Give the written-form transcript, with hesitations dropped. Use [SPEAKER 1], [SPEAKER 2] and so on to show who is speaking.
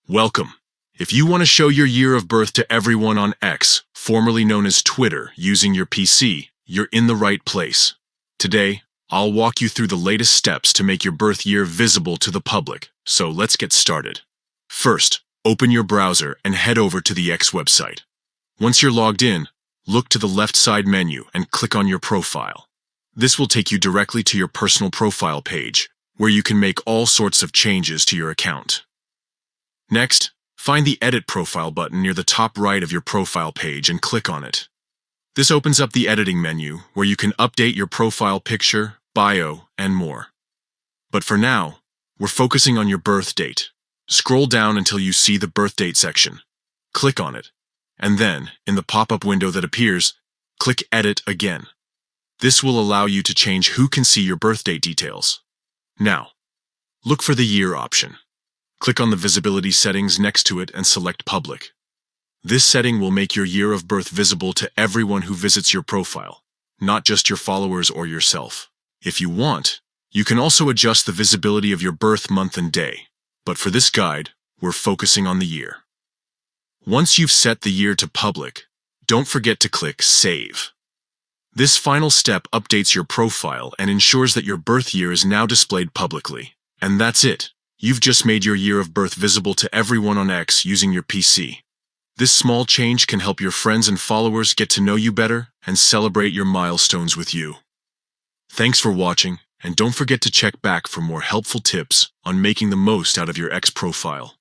[SPEAKER 1] Welcome. If you want to show your year of birth to everyone on X, formerly known as Twitter, using your PC, you're in the right place. Today, I'll walk you through the latest steps to make your birth year visible to the public, so let's get started. First, open your browser and head over to the X website. Once you're logged in, look to the left side menu and click on your profile. This will take you directly to your personal profile page, where you can make all sorts of changes to your account. Next, find the Edit Profile button near the top right of your profile page and click on it. This opens up the editing menu where you can update your profile picture, bio, and more. But for now, we're focusing on your birth date. Scroll down until you see the birth date section. Click on it, and then, in the pop-up window that appears, click Edit again. This will allow you to change who can see your birth date details. Now, look for the Year option. Click on the visibility settings next to it and select Public. This setting will make your year of birth visible to everyone who visits your profile, not just your followers or yourself. If you want, you can also adjust the visibility of your birth month and day, but for this guide, we're focusing on the year. Once you've set the year to public, don't forget to click Save. This final step updates your profile and ensures that your birth year is now displayed publicly. And that's it. You've just made your year of birth visible to everyone on X using your PC. This small change can help your friends and followers get to know you better and celebrate your milestones with you. Thanks for watching, and don't forget to check back for more helpful tips on making the most out of your X profile.